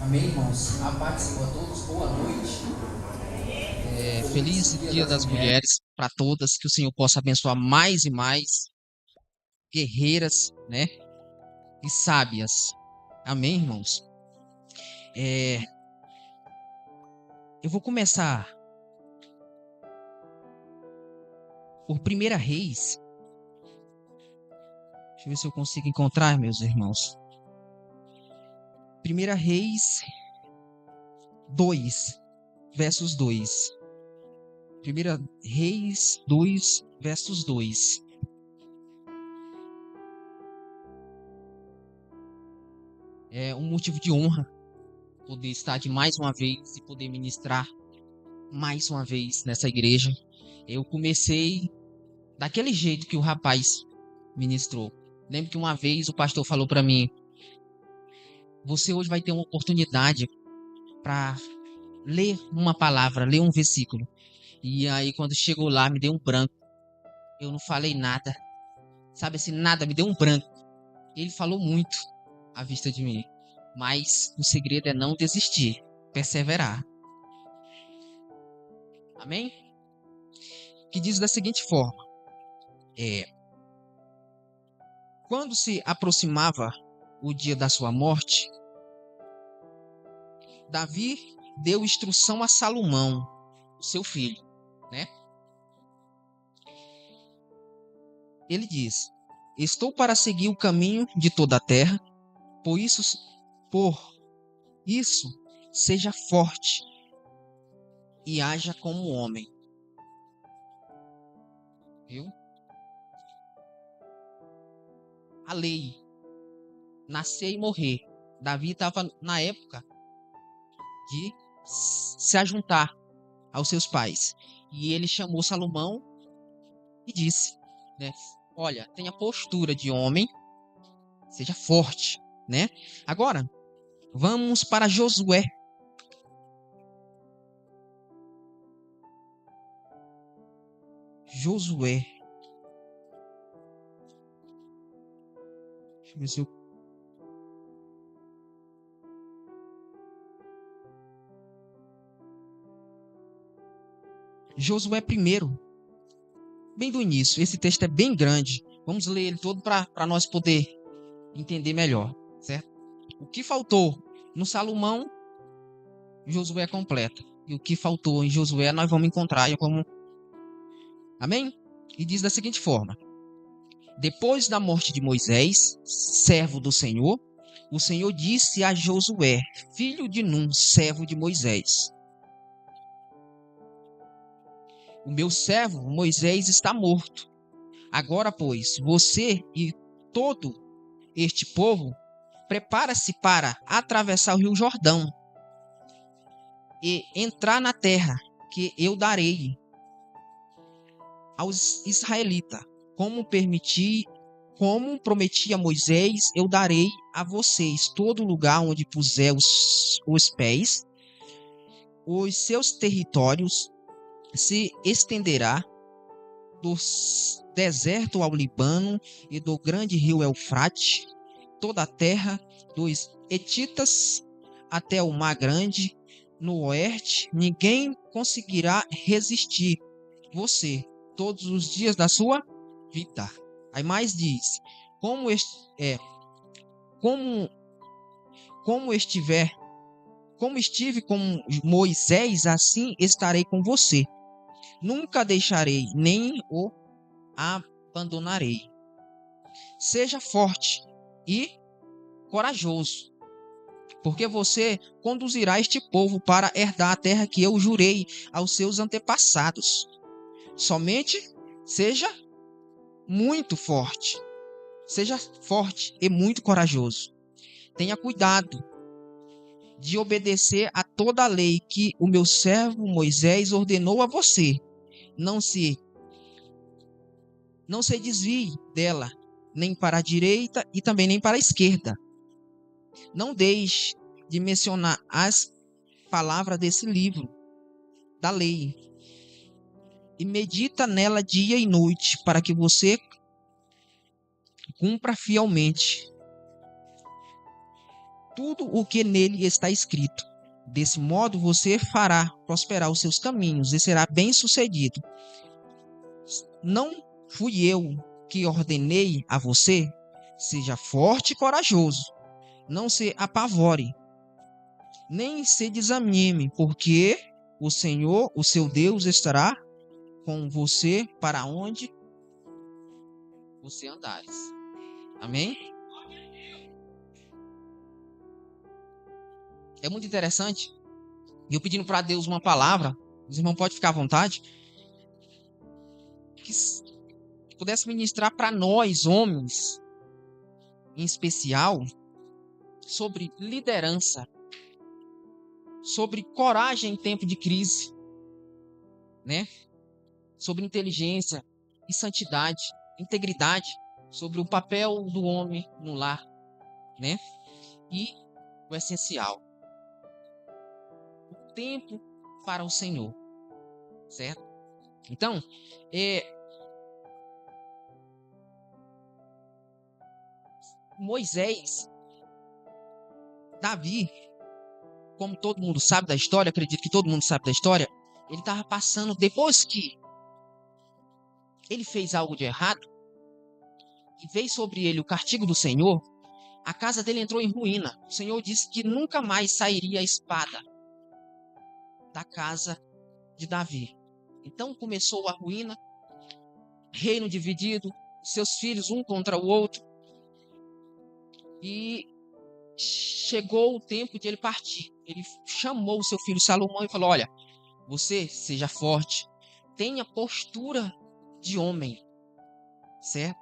Amém, irmãos? A paz do Senhor a todos, boa noite. Feliz Dia Dia das das Mulheres. Mulheres para todas, que o Senhor possa abençoar mais e mais guerreiras, né? E sábias. Amém, irmãos? É, eu vou começar por Primeira Reis. Deixa eu ver se eu consigo encontrar, meus irmãos. Primeira Reis 2, versos 2. Primeira Reis 2, versos 2. É um motivo de honra poder estar aqui mais uma vez e poder ministrar mais uma vez nessa igreja. Eu comecei daquele jeito que o rapaz ministrou. Lembro que uma vez o pastor falou para mim: você hoje vai ter uma oportunidade para ler uma palavra, ler um versículo. E aí, quando chegou lá, me deu um branco. Eu não falei nada. Sabe assim, nada, me deu um branco. Ele falou muito à vista de mim. Mas o segredo é não desistir, perseverar. Amém? Que diz da seguinte forma: é, quando se aproximava o dia da sua morte, Davi deu instrução a Salomão, o seu filho, né? Ele diz: estou para seguir o caminho de toda a terra, por isso seja forte e haja como homem. Viu? A lei, nascer e morrer. Davi estava na época de se ajuntar aos seus pais. E ele chamou Salomão e disse, né? Olha, tenha postura de homem, seja forte, né? Agora, vamos para Josué. Josué. Deixa eu ver se eu... Josué primeiro, bem do início. Esse texto é bem grande. Vamos ler ele todo para nós poder entender melhor, certo? O que faltou no Salomão, Josué completa. E o que faltou em Josué, nós vamos encontrar. Amém? E diz da seguinte forma: depois da morte de Moisés, servo do Senhor, o Senhor disse a Josué, filho de Num, servo de Moisés: o meu servo Moisés está morto. Agora, pois, você e todo este povo prepara-se para atravessar o rio Jordão e entrar na terra que eu darei aos israelitas, como prometi a Moisés, eu darei a vocês todo lugar onde puser os pés, os seus territórios se estenderá do deserto ao Líbano e do grande rio Eufrate, toda a terra dos Hetitas até o Mar Grande, no oeste, ninguém conseguirá resistir você todos os dias da sua vida. Aí mais diz: como é, como como estiver, como estive com Moisés, assim estarei com você. Nunca deixarei, nem o abandonarei. Seja forte e corajoso, porque você conduzirá este povo para herdar a terra que eu jurei aos seus antepassados. Somente seja muito forte. Seja forte e muito corajoso. Tenha cuidado de obedecer a toda a lei que o meu servo Moisés ordenou a você. Não se não se desvie dela, nem para a direita e também nem para a esquerda. Não deixe de mencionar as palavras desse livro da lei e medita nela dia e noite para que você cumpra fielmente. tudo o que nele está escrito. Desse modo você fará prosperar os seus caminhos e será bem-sucedido. Não fui eu que ordenei a você? Seja forte e corajoso. Não se apavore, nem se desanime, porque o Senhor, o seu Deus, estará com você para onde você andares. Amém? É muito interessante. E eu pedindo para Deus uma palavra, os irmãos podem ficar à vontade, que pudesse ministrar para nós, homens, em especial, sobre liderança, sobre coragem em tempo de crise, né? Sobre inteligência e santidade, integridade, sobre o papel do homem no lar, né? E o essencial, o tempo para o Senhor, certo? Então, Moisés, Davi, como todo mundo sabe da história, acredito que todo mundo sabe da história, ele estava passando, depois que ele fez algo de errado, e veio sobre ele o castigo do Senhor, a casa dele entrou em ruína. O Senhor disse que nunca mais sairia a espada da casa de Davi. Então começou a ruína, reino dividido, seus filhos um contra o outro, e chegou o tempo de ele partir. Ele chamou o seu filho Salomão e falou: olha, você seja forte, tenha postura de homem, certo?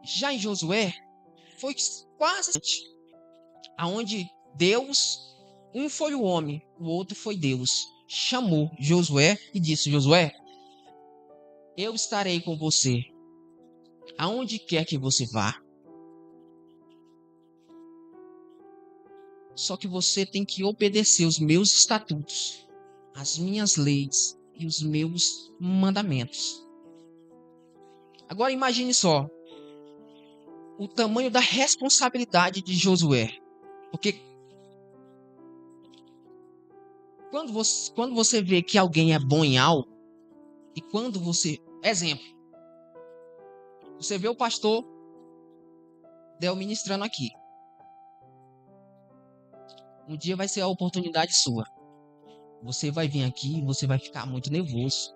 Já em Josué, foi quase aonde Deus, um foi o homem, o outro foi Deus, chamou Josué e disse: Josué, eu estarei com você, aonde quer que você vá. Só que você tem que obedecer os meus estatutos, as minhas leis e os meus mandamentos. Agora imagine só o tamanho da responsabilidade de Josué. Porque quando você vê que alguém é bom em algo, e quando você... Exemplo, você vê o pastor Del ministrando aqui. Um dia vai ser a oportunidade sua. Você vai vir aqui e você vai ficar muito nervoso.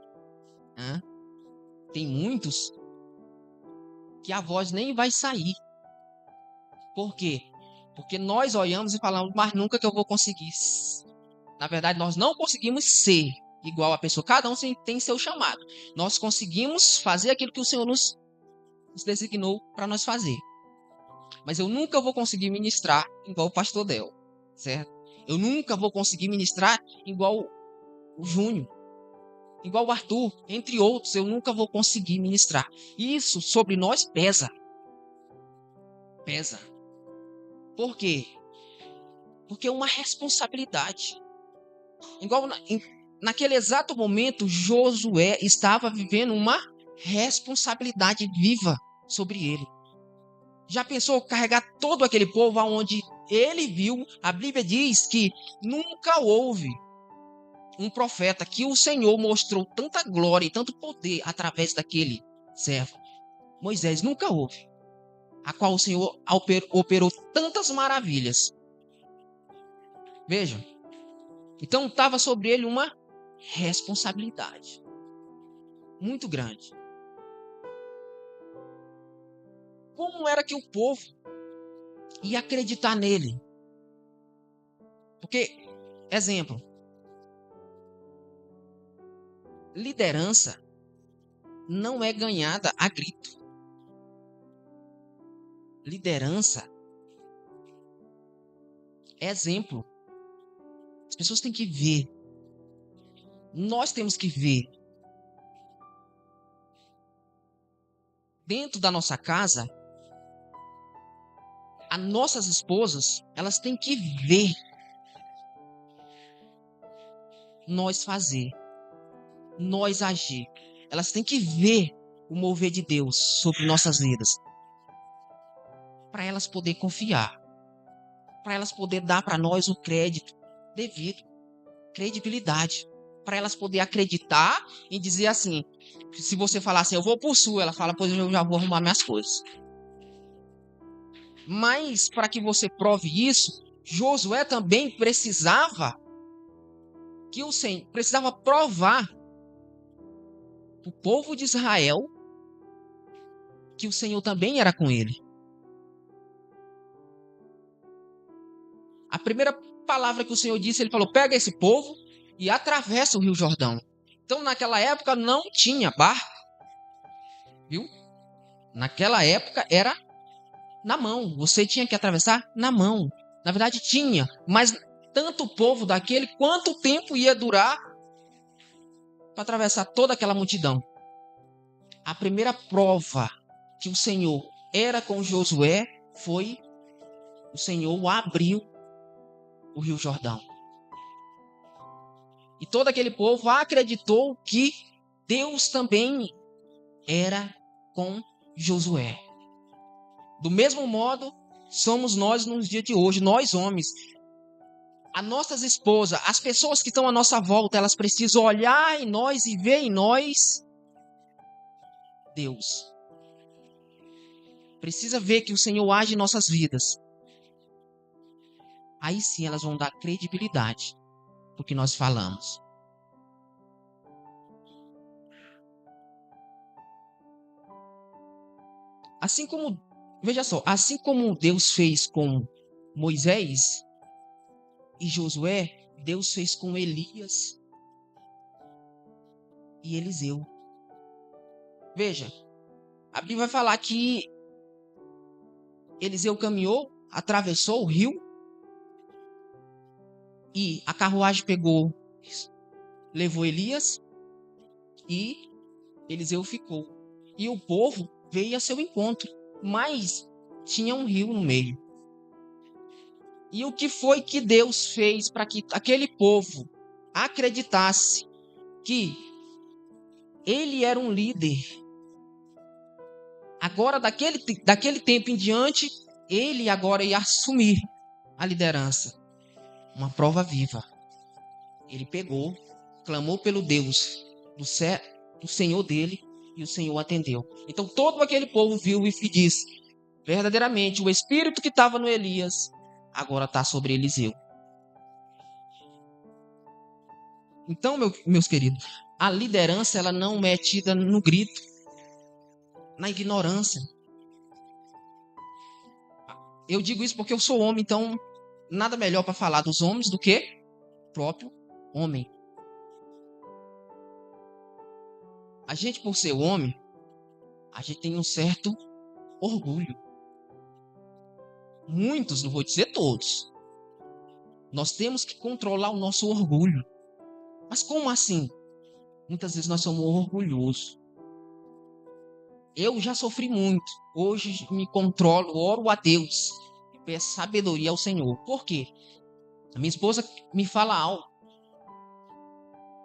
Tem muitos que a voz nem vai sair. Por quê? Porque nós olhamos e falamos, mas nunca que eu vou conseguir. Na verdade, nós não conseguimos ser igual a pessoa. Cada um tem seu chamado. Nós conseguimos fazer aquilo que o Senhor nos designou para nós fazer. Mas eu nunca vou conseguir ministrar igual o pastor Del, certo? Eu nunca vou conseguir ministrar igual o Júnior, igual o Arthur, entre outros. Eu nunca vou conseguir ministrar. Isso sobre nós pesa. Pesa. Por quê? Porque é uma responsabilidade. Igual naquele exato momento, Josué estava vivendo uma responsabilidade viva sobre ele. Já pensou carregar todo aquele povo aonde ele viu? A Bíblia diz que nunca houve um profeta que o Senhor mostrou tanta glória e tanto poder através daquele servo. Moisés, nunca houve. A qual o Senhor operou tantas maravilhas. Vejam. Então estava sobre ele uma responsabilidade muito grande. Como era que o povo ia acreditar nele? Porque, exemplo, liderança não é ganhada a grito. Liderança é exemplo. As pessoas têm que ver. Nós temos que ver. Dentro da nossa casa, as nossas esposas, elas têm que ver nós fazer, nós agir. Elas têm que ver o mover de Deus sobre nossas vidas. para elas poderem confiar, para elas poderem dar para nós o crédito devido, credibilidade, para elas poderem acreditar e dizer assim, se você falar assim, eu vou por sul, ela fala, pois eu já vou arrumar minhas coisas. Mas para que você prove isso, Josué também precisava provar o povo de Israel que o Senhor também era com ele. A primeira palavra que o Senhor disse, ele falou, pega esse povo e atravessa o Rio Jordão. Então, naquela época não tinha barco, viu? Naquela época era na mão. Você tinha que atravessar na mão. Na verdade tinha, mas tanto o povo daquele, quanto tempo ia durar para atravessar toda aquela multidão. A primeira prova que o Senhor era com Josué foi o Senhor abriu o Rio Jordão. E todo aquele povo acreditou que Deus também era com Josué. Do mesmo modo, somos nós nos dias de hoje, nós homens. As nossas esposas, as pessoas que estão à nossa volta, elas precisam olhar em nós e ver em nós Deus. Precisa ver que o Senhor age em nossas vidas. Aí sim elas vão dar credibilidade do que nós falamos. Assim como, veja só, assim como Deus fez com Moisés e Josué, Deus fez com Elias e Eliseu. Veja, a Bíblia vai falar que Eliseu caminhou, atravessou o rio e a carruagem pegou, levou Elias e Eliseu ficou. E o povo veio a seu encontro, mas tinha um rio no meio. E o que foi que Deus fez para que aquele povo acreditasse que ele era um líder? Agora, daquele tempo em diante, ele agora ia assumir a liderança. Uma prova viva. Ele pegou, clamou pelo Deus do Senhor dele, e o Senhor atendeu. Então todo aquele povo viu e disse, verdadeiramente, o espírito que estava no Elias, agora está sobre Eliseu. Então, meus queridos, a liderança ela não é metida no grito, na ignorância. Eu digo isso porque eu sou homem, então nada melhor para falar dos homens do que o próprio homem. A gente, por ser homem, a gente tem um certo orgulho. Muitos, não vou dizer todos. Nós temos que controlar o nosso orgulho. Mas como assim? Muitas vezes nós somos orgulhosos. Eu já sofri muito. Hoje me controlo, oro a Deus. E peço sabedoria ao Senhor. Por quê? A minha esposa me fala algo.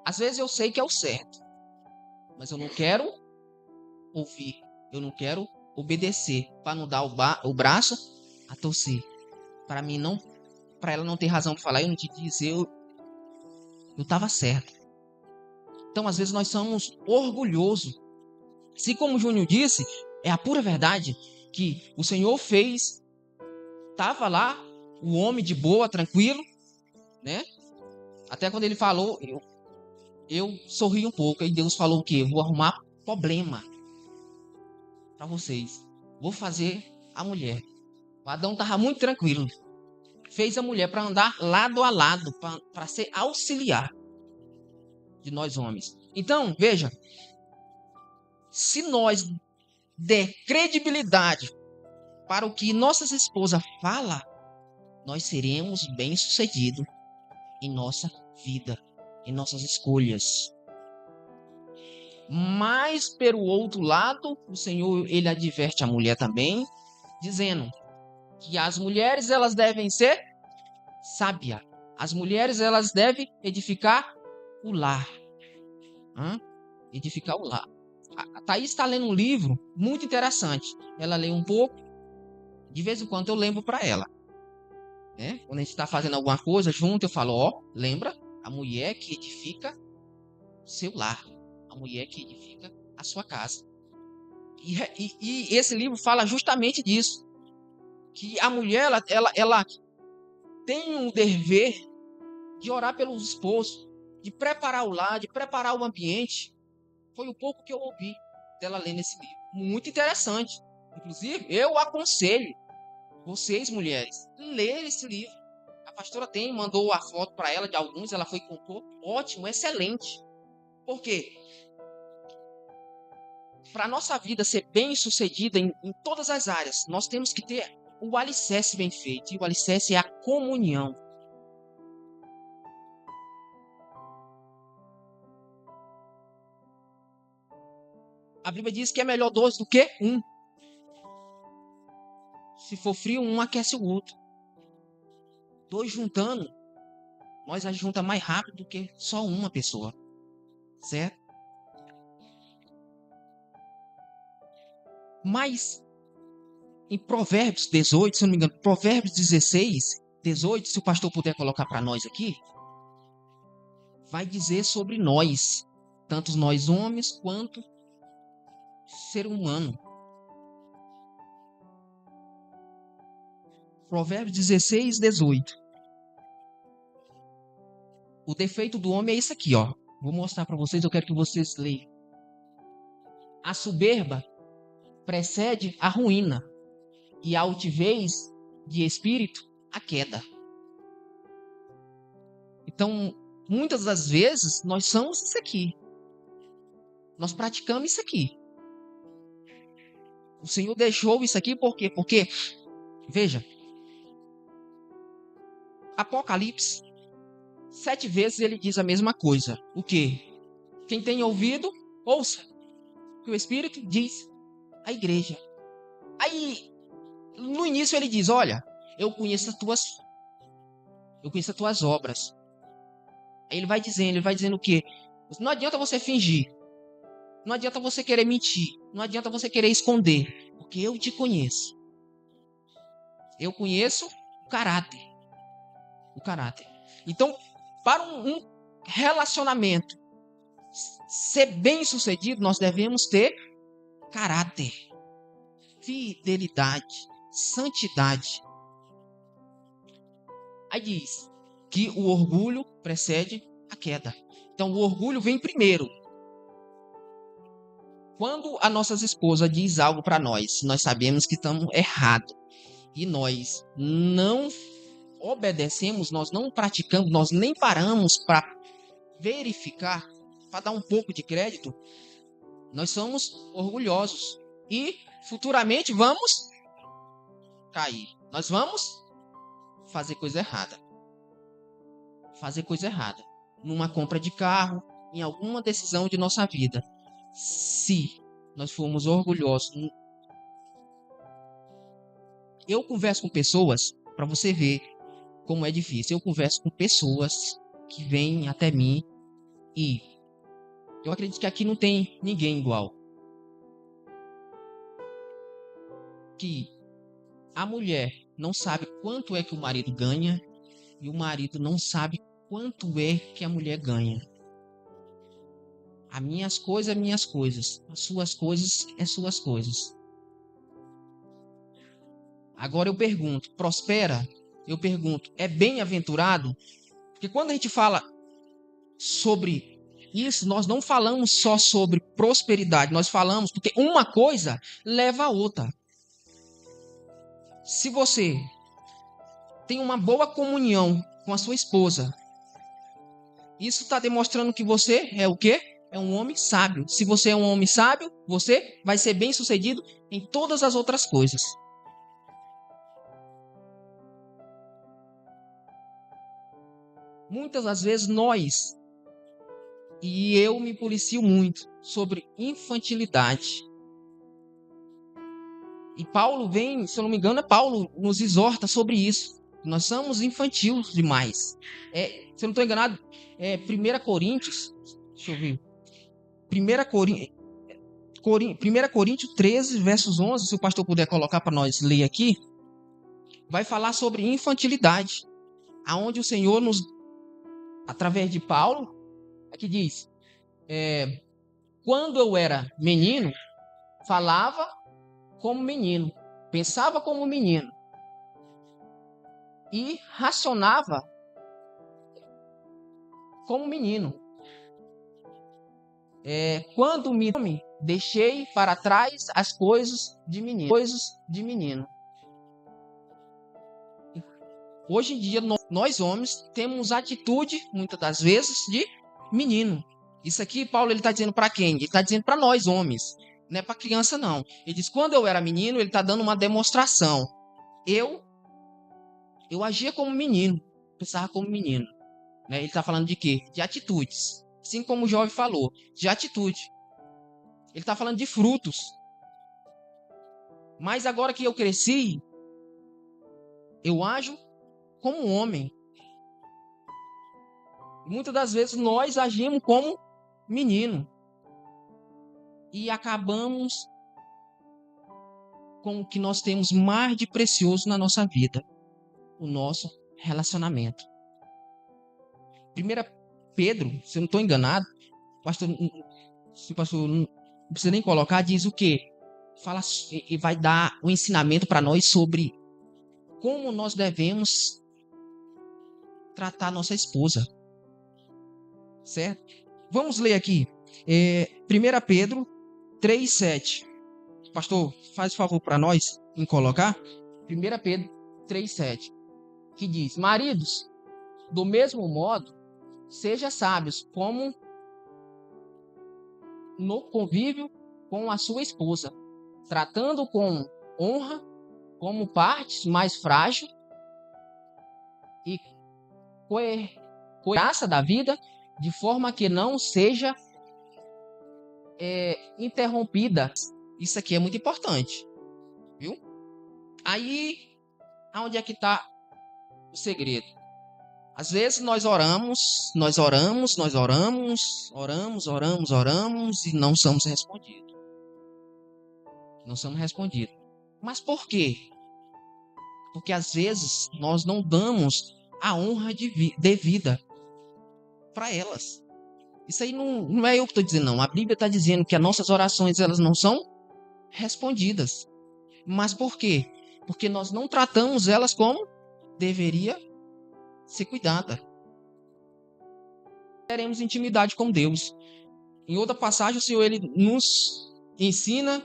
Às vezes eu sei que é o certo. Mas eu não quero ouvir. Eu não quero obedecer. Para não dar o braço a torcer. Para ela não ter razão para falar. Eu não te disse. Eu estava certo. Então às vezes nós somos orgulhosos. Se como o Júnior disse, é a pura verdade que o Senhor fez, estava lá, o homem de boa, tranquilo, né? Até quando ele falou, eu sorri um pouco, e Deus falou o quê? Vou arrumar problema para vocês. Vou fazer a mulher. O Adão estava muito tranquilo. Fez a mulher para andar lado a lado, para ser auxiliar de nós homens. Então, veja, se nós der credibilidade para o que nossas esposas falam, nós seremos bem-sucedidos em nossa vida, em nossas escolhas. Mas, pelo outro lado, o Senhor, ele adverte a mulher também, dizendo que as mulheres, elas devem ser sábias. As mulheres, elas devem edificar o lar. Edificar o lar. A Thaís está lendo um livro muito interessante. Ela lê um pouco De vez em quando eu lembro para ela, né? Quando a gente está fazendo alguma coisa junto, eu falo, ó, lembra? A mulher que edifica seu lar, a mulher que edifica a sua casa. E esse livro fala justamente disso, que a mulher ela tem um dever de orar pelos esposos, de preparar o lar, de preparar o ambiente. Foi o pouco que eu ouvi dela lendo esse livro. Muito interessante. Inclusive, eu aconselho vocês, mulheres, ler esse livro. A pastora mandou a foto para ela de alguns, ela foi e comprou. Ótimo, excelente. Por quê? Para a nossa vida ser bem sucedida em todas as áreas, nós temos que ter o alicerce bem feito. E o alicerce é a comunhão. A Bíblia diz que é melhor dois do que um. Se for frio, um aquece o outro. Dois juntando, nós a junta mais rápido do que só uma pessoa. Certo? Mas em Provérbios 18, se eu não me engano, Provérbios 16, 18, se o pastor puder colocar para nós aqui, vai dizer sobre nós, tanto nós homens quanto ser humano. Provérbios 16, 18. O defeito do homem é isso aqui, ó. Vou mostrar para vocês, eu quero que vocês leiam. A soberba precede a ruína e a altivez de espírito, a queda. Então, muitas das vezes, nós somos isso aqui. Nós praticamos isso aqui. O Senhor deixou isso aqui por quê? Porque, veja, Apocalipse, 7 vezes ele diz a mesma coisa. O quê? Quem tem ouvido, ouça. O que o Espírito diz à igreja. Aí, no início ele diz, olha, eu conheço as tuas obras. Aí ele vai dizendo o quê? Não adianta você fingir. Não adianta você querer mentir. Não adianta você querer esconder. Porque eu te conheço. Eu conheço o caráter. O caráter. Então, para um relacionamento ser bem sucedido, nós devemos ter caráter, fidelidade, santidade. Aí diz que o orgulho precede a queda. Então, o orgulho vem primeiro. Quando a nossa esposa diz algo para nós sabemos que estamos errados e nós não obedecemos, nós não praticamos, nós nem paramos para verificar, para dar um pouco de crédito, nós somos orgulhosos e futuramente vamos cair. Nós vamos fazer coisa errada. Fazer coisa errada. Numa compra de carro, em alguma decisão de nossa vida. Se nós formos orgulhosos. Eu converso com pessoas, para você ver como é difícil. Eu converso com pessoas que vêm até mim e eu acredito que aqui não tem ninguém igual. Que a mulher não sabe quanto é que o marido ganha e o marido não sabe quanto é que a mulher ganha. As minhas coisas é minhas coisas. As suas coisas é suas coisas. Agora eu pergunto, prospera? Eu pergunto, é bem-aventurado? Porque quando a gente fala sobre isso, nós não falamos só sobre prosperidade. Nós falamos porque uma coisa leva a outra. Se você tem uma boa comunhão com a sua esposa, isso está demonstrando que você é o quê? É um homem sábio. Se você é um homem sábio, você vai ser bem sucedido em todas as outras coisas. Muitas das vezes e eu me policio muito sobre infantilidade. E Paulo vem, se eu não me engano, Paulo nos exorta sobre isso. Nós somos infantis demais. Se eu não estou enganado, 1 Coríntios, deixa eu ver. 1 Coríntios 13, versos 11, se o pastor puder colocar para nós ler aqui. vai falar sobre infantilidade, aonde o Senhor nos, através de Paulo, aqui diz, quando eu era menino, falava como menino, pensava como menino e racionava como menino. Quando me deixei para trás as coisas de menino. Hoje em dia, nós homens temos atitude, muitas das vezes, de menino. Isso aqui, Paulo, ele está dizendo para quem? Ele está dizendo para nós, homens. Não é para criança, não. Ele diz, quando eu era menino, ele está dando uma demonstração. Eu agia como menino, pensava como menino. Né? Ele está falando de quê? De atitudes. Assim como o jovem falou, de atitude. Ele está falando de frutos. Mas agora que eu cresci, eu ajo como um homem. Muitas das vezes nós agimos como menino. E acabamos com o que nós temos mais de precioso na nossa vida. O nosso relacionamento. 1 Pedro, se eu não estou enganado, pastor não precisa nem colocar, diz o quê? Fala e vai dar um ensinamento para nós sobre como nós devemos tratar nossa esposa. Certo? Vamos ler aqui. 1 Pedro 3,7. Pastor, faz favor para nós em colocar. 1 Pedro 3,7. Que diz, maridos, do mesmo modo, sejam sábios como no convívio com a sua esposa, tratando com honra como partes mais frágeis e graça da vida, de forma que não seja interrompida. Isso aqui é muito importante, viu? Aí, aonde é que está o segredo? Às vezes nós oramos e não somos respondidos. Não somos respondidos. Mas por quê? Porque às vezes nós não damos a honra devida para elas. Isso aí não é eu que estou dizendo, não. A Bíblia está dizendo que as nossas orações elas não são respondidas. Mas por quê? Porque nós não tratamos elas como deveria ser cuidada. Teremos intimidade com Deus. Em outra passagem, o Senhor ele nos ensina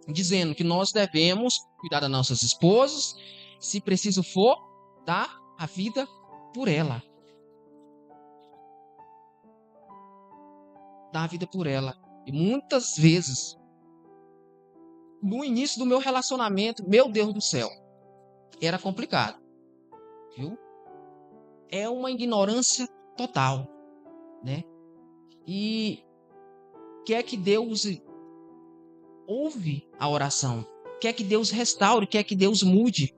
dizendo que nós devemos cuidar das nossas esposas, se preciso for, dar a vida por ela. Dar a vida por ela. E muitas vezes, no início do meu relacionamento, meu Deus do céu, era complicado. Viu? É uma ignorância total, né? E quer que Deus ouve a oração, quer que Deus restaure, quer que Deus mude.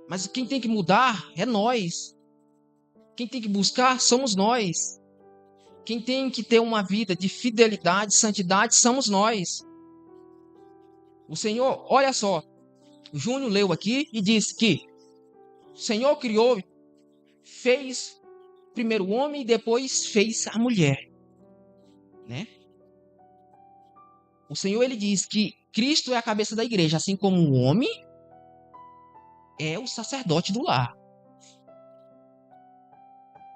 Mas quem tem que mudar é nós. Quem tem que buscar somos nós. Quem tem que ter uma vida de fidelidade, santidade, somos nós. O Senhor, olha só, o Júnior leu aqui e disse que o Senhor criou, fez primeiro o homem e depois fez a mulher, né? O Senhor ele diz que Cristo é a cabeça da igreja, assim como o homem é o sacerdote do lar.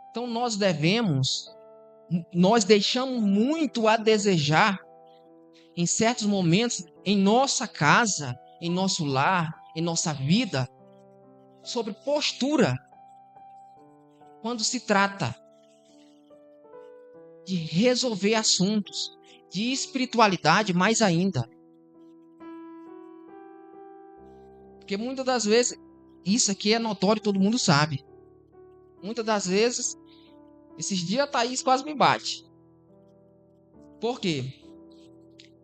Então nós deixamos muito a desejar em certos momentos em nossa casa, em nosso lar, em nossa vida, sobre postura, quando se trata de resolver assuntos de espiritualidade mais ainda. Porque muitas das vezes, isso aqui é notório, todo mundo sabe. Muitas das vezes, esses dias a Thaís quase me bate. Por quê?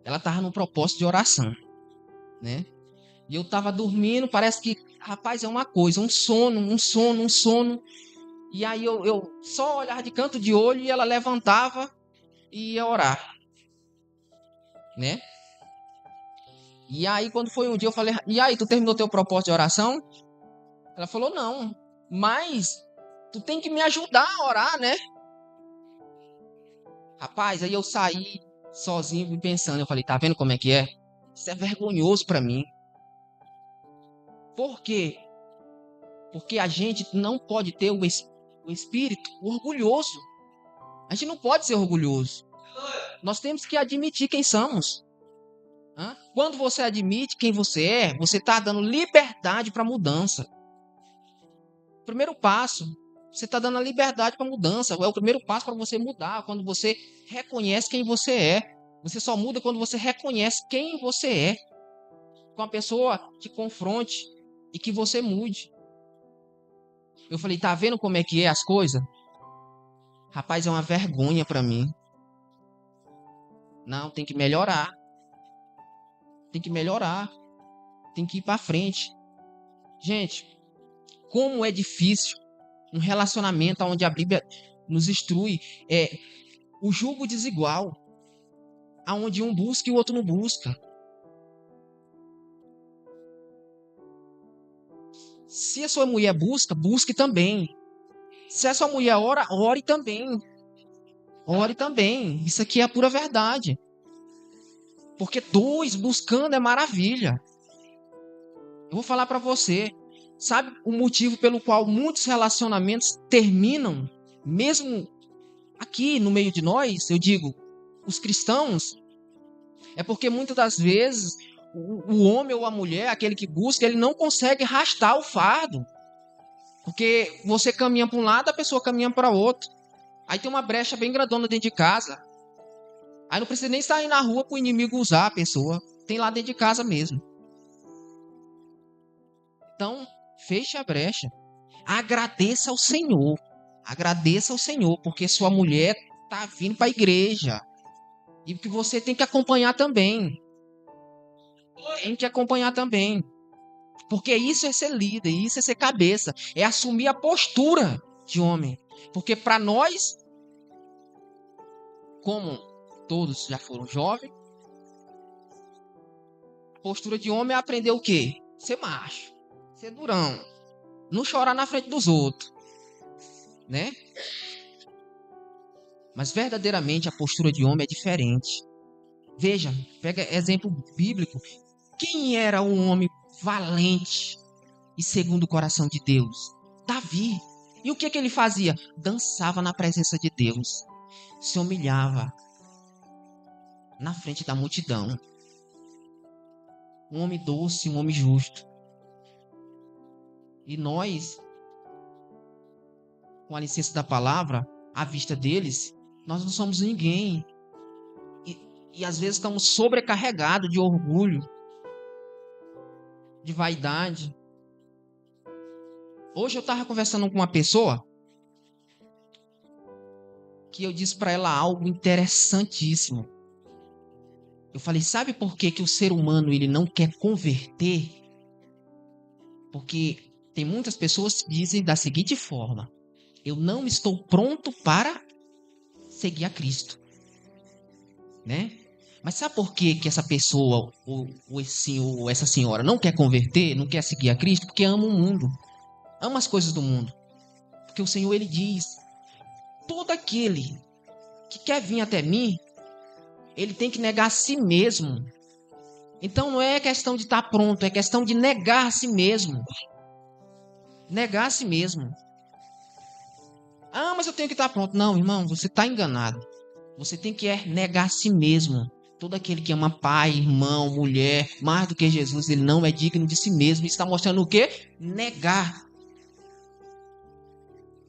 Ela estava no propósito de oração, né? E eu estava dormindo, parece que, rapaz, é uma coisa, um sono. E aí eu só olhava de canto de olho e ela levantava e ia orar, né? E aí, quando foi um dia, eu falei, e aí, tu terminou teu propósito de oração? Ela falou, não, mas tu tem que me ajudar a orar, né? Rapaz, aí eu saí sozinho me pensando, eu falei, tá vendo como é que é? Isso é vergonhoso pra mim. Por quê? Porque a gente não pode ter o espírito orgulhoso. A gente não pode ser orgulhoso. Nós temos que admitir quem somos. Quando você admite quem você está dando liberdade para mudança. Primeiro passo, você está dando a liberdade para mudança. É o primeiro passo para você mudar. Quando você reconhece quem você é. Você só muda quando você reconhece quem você é. Com a pessoa que confronte e que você mude. Eu falei, tá vendo como é que é as coisas? Rapaz, é uma vergonha para mim. Não, tem que melhorar. Tem que melhorar. Tem que ir para frente. Gente, como é difícil um relacionamento onde a Bíblia nos instrui o julgo desigual, aonde um busca e o outro não busca. Se a sua mulher busca, busque também. Se a sua mulher ora, ore também. Ore também. Isso aqui é a pura verdade. Porque dois buscando é maravilha. Eu vou falar para você. Sabe o motivo pelo qual muitos relacionamentos terminam, mesmo aqui no meio de nós, eu digo, os cristãos, é porque muitas das vezes o homem ou a mulher, aquele que busca, ele não consegue arrastar o fardo. Porque você caminha para um lado, a pessoa caminha para outro. Aí tem uma brecha bem grandona dentro de casa. Aí não precisa nem sair na rua para o inimigo usar a pessoa. Tem lá dentro de casa mesmo. Então, feche a brecha. Agradeça ao Senhor. Agradeça ao Senhor, porque sua mulher está vindo para a igreja. E que você tem que acompanhar também. Tem que acompanhar também. Porque isso é ser líder, isso é ser cabeça. É assumir a postura de homem. Porque para nós, como todos já foram jovens, a postura de homem é aprender o quê? Ser macho, ser durão. Não chorar na frente dos outros. Né? Mas verdadeiramente a postura de homem é diferente. Veja, pega exemplo bíblico. Quem era um homem valente e segundo o coração de Deus? Davi. E o que ele fazia? Dançava na presença de Deus. Se humilhava na frente da multidão. Um homem doce, um homem justo. E nós, com a licença da palavra, à vista deles, nós não somos ninguém. E às vezes estamos sobrecarregados de orgulho, de vaidade. Hoje eu estava conversando com uma pessoa que eu disse para ela algo interessantíssimo. Eu falei, sabe por que o ser humano ele não quer converter? Porque tem muitas pessoas que dizem da seguinte forma: eu não estou pronto para seguir a Cristo. Né? Mas sabe por que essa pessoa, ou esse senhor, ou essa senhora não quer converter, não quer seguir a Cristo? Porque ama o mundo. Ama as coisas do mundo. Porque o Senhor, ele diz, todo aquele que quer vir até mim, ele tem que negar a si mesmo. Então não é questão de estar pronto, é questão de negar a si mesmo. Negar a si mesmo. Ah, mas eu tenho que estar pronto. Não, irmão, você está enganado. Você tem que negar a si mesmo. Todo aquele que ama pai, irmão, mulher, mais do que Jesus, ele não é digno de si mesmo. Isso está mostrando o quê? Negar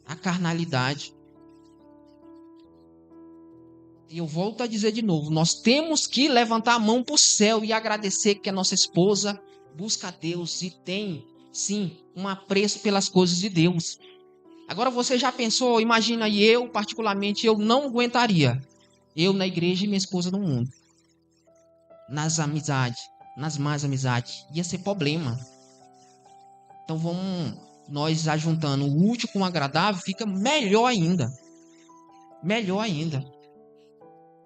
a carnalidade. E eu volto a dizer de novo, nós temos que levantar a mão para o céu e agradecer que a nossa esposa busca a Deus e tem, sim, um apreço pelas coisas de Deus. Agora você já pensou, imagina, e eu particularmente, eu não aguentaria. Eu na igreja e minha esposa no mundo. Nas amizades, nas más amizades. Ia ser problema. Então vamos nós ajuntando o útil com o agradável, fica melhor ainda. Melhor ainda.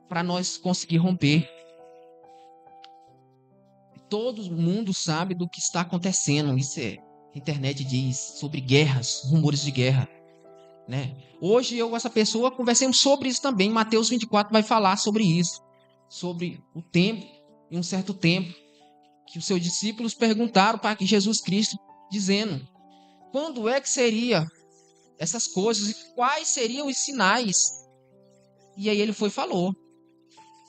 Para nós conseguir romper. Todo mundo sabe do que está acontecendo. Isso é, a internet diz sobre guerras, rumores de guerra, né? Hoje eu e essa pessoa conversamos sobre isso também. Mateus 24 vai falar sobre isso, sobre o tempo, em um certo tempo, que os seus discípulos perguntaram para Jesus Cristo, dizendo: quando é que seria essas coisas e quais seriam os sinais? E aí ele foi e falou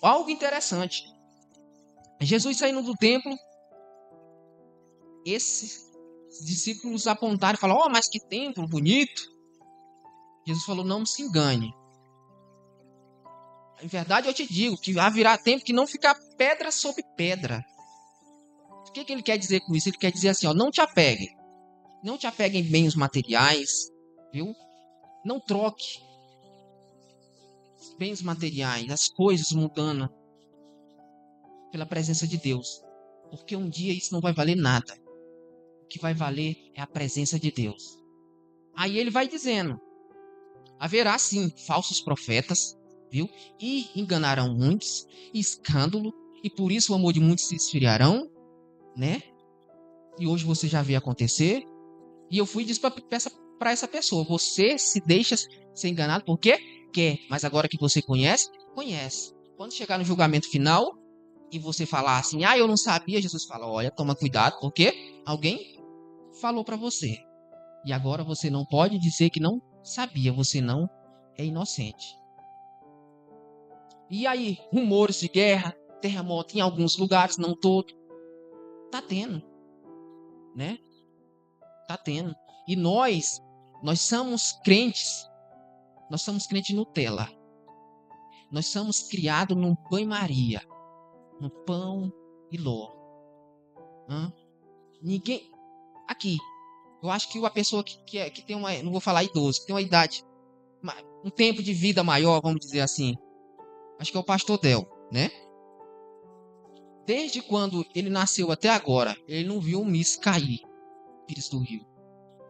algo interessante. Jesus saindo do templo, esses discípulos apontaram e falaram: oh, mas que templo bonito. Jesus falou: não se engane. Em verdade eu te digo que haverá tempo que não ficar pedra sobre pedra. O que ele quer dizer com isso? Ele quer dizer assim, ó, não te apegue. Não te apegue em bens materiais, viu? Não troque os bens materiais, as coisas mudando pela presença de Deus. Porque um dia isso não vai valer nada. O que vai valer é a presença de Deus. Aí ele vai dizendo: haverá sim falsos profetas, viu? E enganarão muitos, escândalo, e por isso o amor de muitos se esfriarão, né? E hoje você já vê acontecer. E eu fui e disse para essa pessoa: você se deixa ser enganado porque quer, mas agora que você conhece, conhece. Quando chegar no julgamento final e você falar assim: ah, eu não sabia, Jesus fala: olha, toma cuidado, porque alguém falou para você. E agora você não pode dizer que não sabia, você não é inocente. E aí, rumores de guerra, terremoto em alguns lugares, não todo. Tá tendo, né? Tá tendo. E nós somos crentes. Nós somos crentes Nutella. Nós somos criados no banho-maria, no pão e ló. Ninguém aqui. Eu acho que uma pessoa que tem uma, não vou falar idoso, que tem uma idade, um tempo de vida maior, vamos dizer assim. Acho que é o pastor Del, né? Desde quando ele nasceu até agora, ele não viu um míssil cair, Pires do Rio,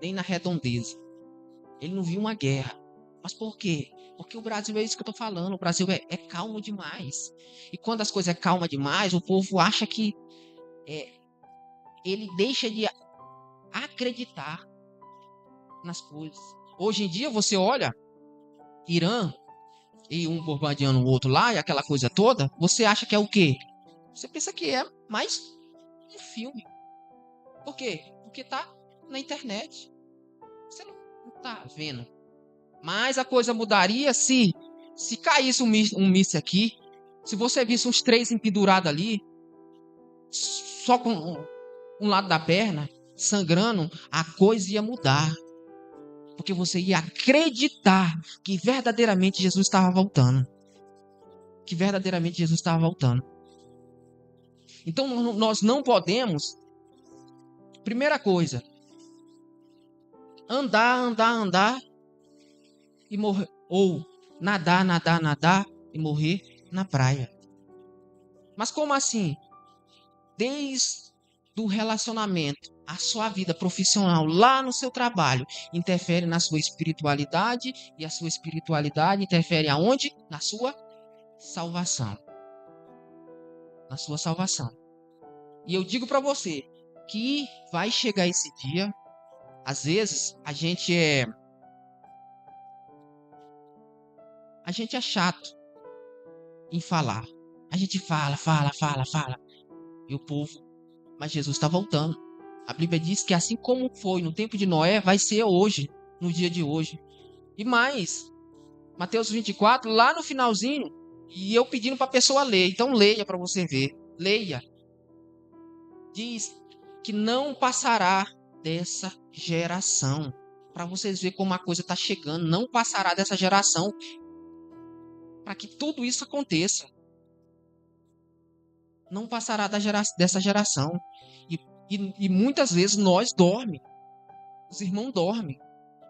nem na redondeza. Ele não viu uma guerra. Mas por quê? Porque o Brasil é isso que eu tô falando. O Brasil é calmo demais. E quando as coisas é calma demais, o povo acha que ele deixa de acreditar nas coisas. Hoje em dia você olha Irã e um bombardeando o outro lá e aquela coisa toda, você acha que é o quê? Você pensa que é mais um filme. Por quê? Porque tá na internet. Você não tá vendo. Mas a coisa mudaria se caísse um míssil aqui, se você visse uns 3 empendurados ali, só com um lado da perna, sangrando, a coisa ia mudar. Porque você ia acreditar que verdadeiramente Jesus estava voltando. Que verdadeiramente Jesus estava voltando. Então nós não podemos, primeira coisa, andar e morrer, ou nadar e morrer na praia. Mas como assim? Desde o relacionamento, a sua vida profissional, lá no seu trabalho, interfere na sua espiritualidade, e a sua espiritualidade interfere aonde? Na sua salvação. Na sua salvação. E eu digo para você que vai chegar esse dia. Às vezes a gente é chato em falar. A gente fala. E o povo, mas Jesus está voltando. A Bíblia diz que assim como foi no tempo de Noé, vai ser hoje, no dia de hoje. E mais, Mateus 24, lá no finalzinho, e eu pedindo para a pessoa ler. Então leia para você ver. Leia. Diz que não passará dessa geração. Para vocês verem como a coisa está chegando. Não passará dessa geração. Para que tudo isso aconteça. Não passará dessa geração. E muitas vezes nós dormimos. Os irmãos dormem.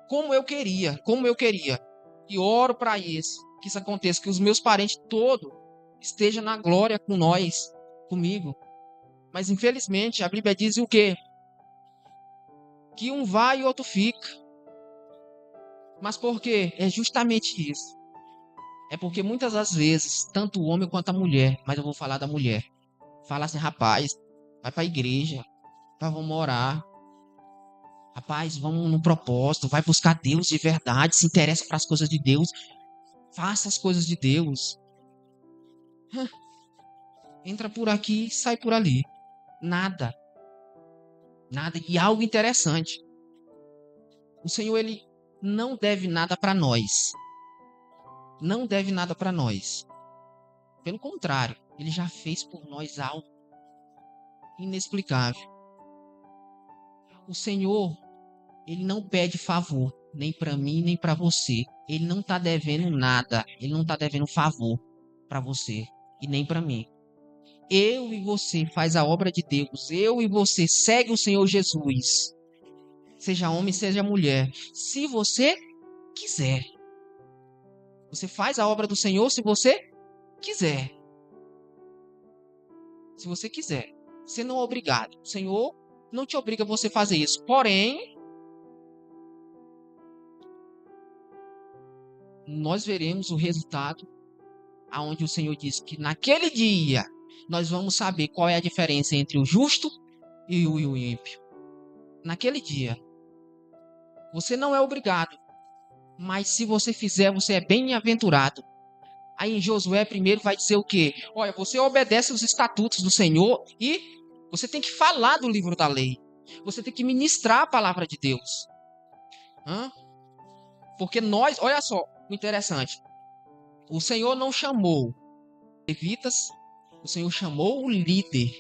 Como eu queria. E oro para isso. Que isso aconteça. Que os meus parentes todos estejam na glória com nós. Comigo. Mas infelizmente a Bíblia diz o quê? Que um vai e outro fica. Mas por quê? É justamente isso. É porque muitas das vezes, tanto o homem quanto a mulher, mas eu vou falar da mulher, fala assim: rapaz, vai para a igreja, vamos orar. Rapaz, vamos no propósito, vai buscar Deus de verdade, se interessa para as coisas de Deus, faça as coisas de Deus. Entra por aqui, sai por ali. Nada. Nada. E algo interessante. O Senhor, ele não deve nada para nós. Não deve nada para nós. Pelo contrário, ele já fez por nós algo inexplicável. O Senhor, ele não pede favor, nem para mim, nem para você. Ele não está devendo nada. Ele não está devendo favor para você e nem para mim. Eu e você faz a obra de Deus. Eu e você segue o Senhor Jesus. Seja homem, seja mulher. Se você quiser. Você faz a obra do Senhor se você quiser. Se você quiser. Você não é obrigado. O Senhor não te obriga a você fazer isso. Porém, nós veremos o resultado aonde o Senhor diz que naquele dia nós vamos saber qual é a diferença entre o justo e o ímpio. Naquele dia. Você não é obrigado. Mas se você fizer, você é bem-aventurado. Aí em Josué primeiro vai dizer o quê? Olha, você obedece os estatutos do Senhor e você tem que falar do livro da lei. Você tem que ministrar a palavra de Deus. Porque nós, olha só, o interessante. O Senhor não chamou levitas, o Senhor chamou o líder.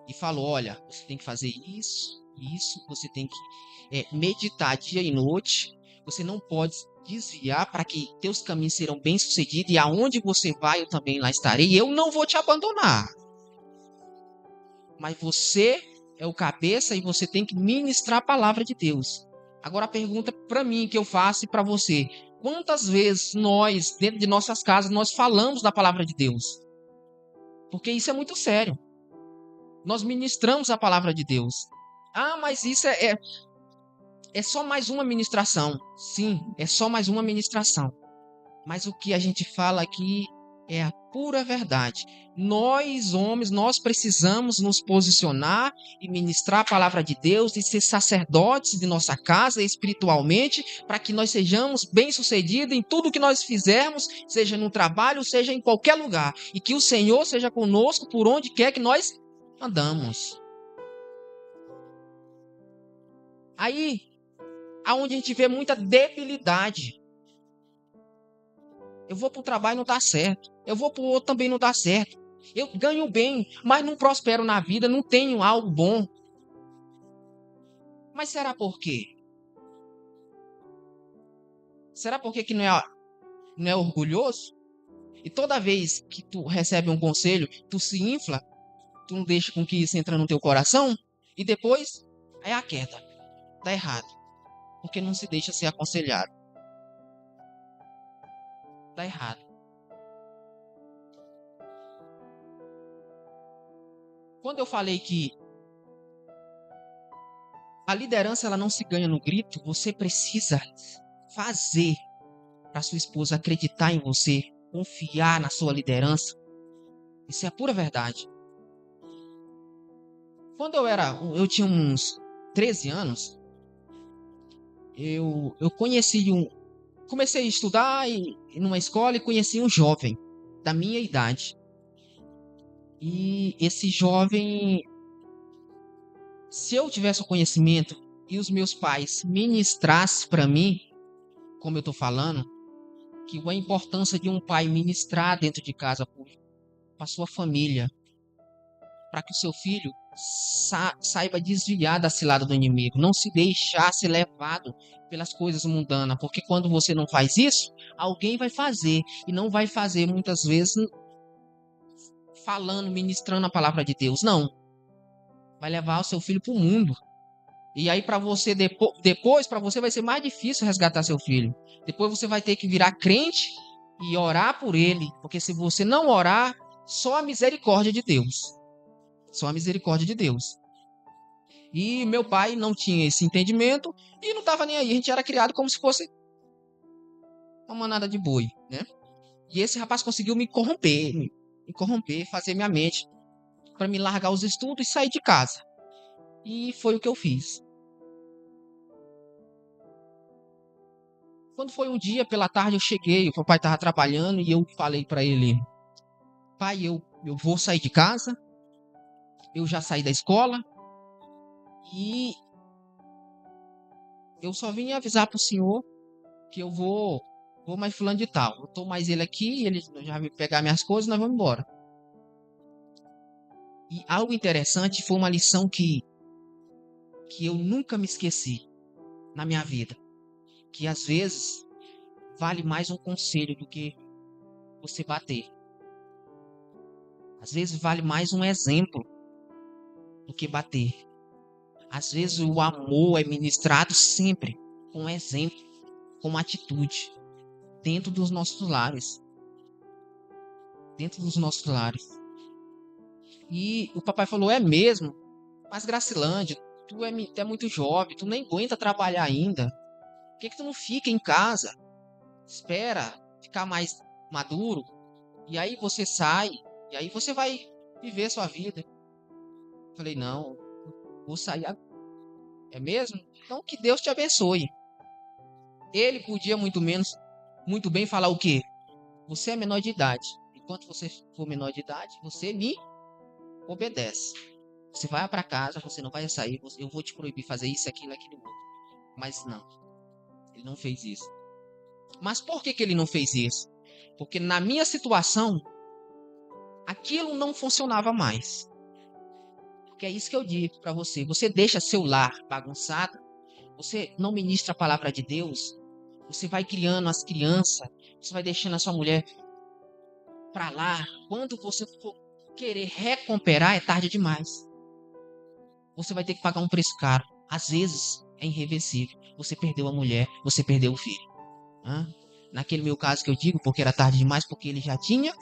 E falou, olha, você tem que fazer isso, você tem que meditar dia e noite. Você não pode desviar para que teus caminhos serão bem-sucedidos. E aonde você vai, eu também lá estarei. E eu não vou te abandonar. Mas você é o cabeça e você tem que ministrar a palavra de Deus. Agora a pergunta para mim que eu faço e para você. Quantas vezes nós, dentro de nossas casas, nós falamos da palavra de Deus? Porque isso é muito sério. Nós ministramos a palavra de Deus. Ah, mas isso é só mais uma ministração. Sim, é só mais uma ministração. Mas o que a gente fala aqui é a pura verdade. Nós, homens, nós precisamos nos posicionar e ministrar a palavra de Deus e ser sacerdotes de nossa casa espiritualmente, para que nós sejamos bem-sucedidos em tudo que nós fizermos, seja no trabalho, seja em qualquer lugar. E que o Senhor seja conosco por onde quer que nós andamos. Aí, aonde a gente vê muita debilidade. Eu vou para o trabalho e não dá certo. Eu vou para o outro também não dá certo. Eu ganho bem, mas não prospero na vida, não tenho algo bom. Mas será por quê? Será por quê que não é orgulhoso? E toda vez que tu recebe um conselho, tu se infla, tu não deixa com que isso entre no teu coração, e depois é a queda. Tá errado. Porque não se deixa ser aconselhado. Tá errado. Quando eu falei que a liderança ela não se ganha no grito, você precisa fazer para sua esposa acreditar em você, confiar na sua liderança. Isso é a pura verdade. Quando eu tinha uns 13 anos, eu comecei a estudar numa escola e conheci um jovem da minha idade. E esse jovem, se eu tivesse o conhecimento e os meus pais ministrassem para mim, como eu estou falando, que a importância de um pai ministrar dentro de casa para sua família, para que o seu filho saiba desviar da cilada do inimigo, não se deixar ser levado pelas coisas mundanas, porque quando você não faz isso, alguém vai fazer, e não vai fazer muitas vezes falando, ministrando a palavra de Deus, não. Vai levar o seu filho para o mundo. E aí para você depois para você vai ser mais difícil resgatar seu filho. Depois você vai ter que virar crente e orar por ele, porque se você não orar, só a misericórdia de Deus. Só a misericórdia de Deus. E meu pai não tinha esse entendimento e não estava nem aí. A gente era criado como se fosse uma manada de boi, né? E esse rapaz conseguiu me corromper, fazer minha mente para me largar os estudos e sair de casa. E foi o que eu fiz. Quando foi um dia, pela tarde, eu cheguei, o papai estava trabalhando e eu falei para ele: pai, eu vou sair de casa, eu já saí da escola e eu só vim avisar para o senhor que eu vou mais fulano de tal. Eu tô mais ele aqui, ele já vai pegar minhas coisas e nós vamos embora. E algo interessante foi uma lição que eu nunca me esqueci na minha vida. Que às vezes vale mais um conselho do que você bater. Às vezes vale mais um exemplo do que bater. Às vezes o amor é ministrado sempre com exemplo, com atitude, dentro dos nossos lares. Dentro dos nossos lares. E o papai falou: é mesmo? Mas Gracilândia, tu é muito jovem, tu nem aguenta trabalhar ainda. Por que tu não fica em casa? Espera ficar mais maduro. E aí você sai. E aí você vai viver a sua vida. Falei: não, vou sair agora. É mesmo? Então que Deus te abençoe. Ele podia muito bem falar o quê? Você é menor de idade. Enquanto você for menor de idade, você me obedece. Você vai para casa, você não vai sair, eu vou te proibir fazer isso, aquilo, aquilo outro. Mas não, ele não fez isso. Mas por que ele não fez isso? Porque na minha situação, aquilo não funcionava mais. Porque é isso que eu digo para você. Você deixa seu lar bagunçado, você não ministra a palavra de Deus, você vai criando as crianças, você vai deixando a sua mulher para lá. Quando você for querer recuperar, é tarde demais. Você vai ter que pagar um preço caro. Às vezes é irreversível. Você perdeu a mulher, você perdeu o filho. Naquele meu caso que eu digo, porque era tarde demais, porque ele já tinha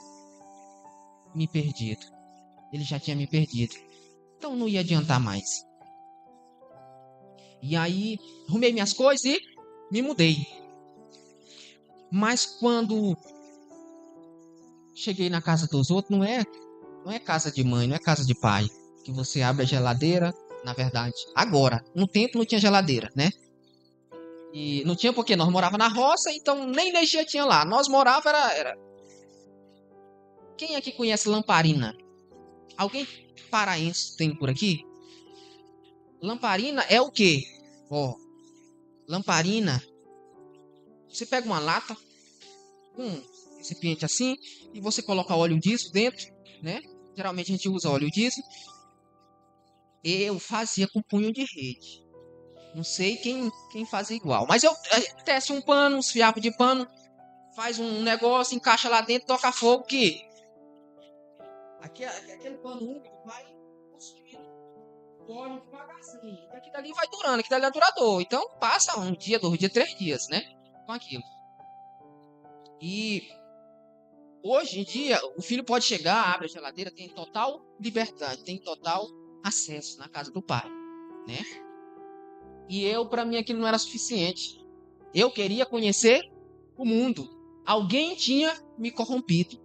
me perdido. Ele já tinha me perdido. Então não ia adiantar mais. E aí, arrumei minhas coisas e me mudei. Mas quando cheguei na casa dos outros, não é casa de mãe, não é casa de pai. Que você abre a geladeira, na verdade. Agora, no tempo não tinha geladeira, né? E não tinha porque nós morávamos na roça, então nem energia tinha lá. Nós morávamos era... Quem aqui conhece lamparina? Alguém paraense tem por aqui? Lamparina é o quê? Lamparina. Você pega uma lata, um recipiente assim, e você coloca óleo diesel dentro, né? Geralmente a gente usa óleo diesel. Eu fazia com punho de rede. Não sei quem fazia igual. Mas eu tece um pano, uns fiapos de pano, faz um negócio, encaixa lá dentro, toca fogo que... Aquele pano úmido vai consumindo óleo devagarzinho. E aquilo dali vai durando, aquilo dali é durador. Então passa um dia, 2 dias, 3 dias, né? Com aquilo. E hoje em dia, o filho pode chegar, abre a geladeira, tem total liberdade, tem total acesso na casa do pai, né? E para mim, aquilo não era suficiente. Eu queria conhecer o mundo. Alguém tinha me corrompido.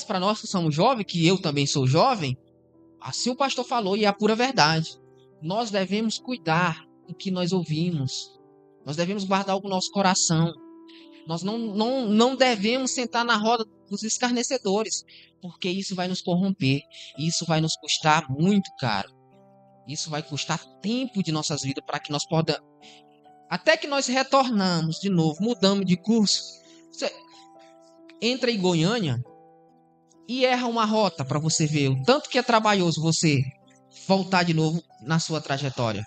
Para nós que somos jovens, que eu também sou jovem, assim o pastor falou e é a pura verdade. Nós devemos cuidar do que nós ouvimos. Nós devemos guardar o nosso coração. Nós não devemos sentar na roda dos escarnecedores, porque isso vai nos corromper. Isso vai nos custar muito caro. Isso vai custar tempo de nossas vidas para que nós podamos... Até que nós retornamos de novo, mudamos de curso. Você entra em Goiânia e erra uma rota para você ver o tanto que é trabalhoso você voltar de novo na sua trajetória.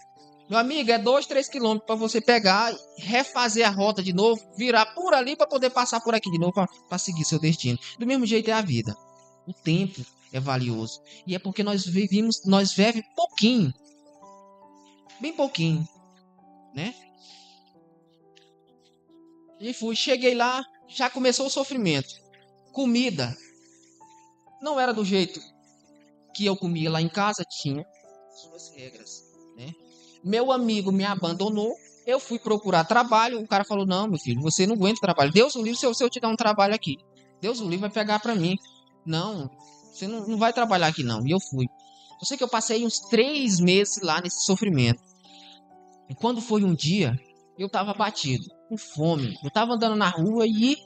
Meu amigo, é 2, 3 quilômetros para você pegar, refazer a rota de novo, virar por ali para poder passar por aqui de novo para seguir seu destino. Do mesmo jeito é a vida. O tempo é valioso. E é porque nós vivemos pouquinho. Bem pouquinho, né? E cheguei lá, já começou o sofrimento. Comida. Não era do jeito que eu comia lá em casa, tinha suas regras, né? Meu amigo me abandonou, eu fui procurar trabalho, o cara falou: não, meu filho, você não aguenta trabalho. Deus o livre se eu te dar um trabalho aqui. Deus o livre vai pegar pra mim. Não, Você não vai trabalhar aqui não. E eu fui. Eu sei que eu passei uns 3 meses lá nesse sofrimento. E quando foi um dia, eu tava abatido, com fome. Eu tava andando na rua e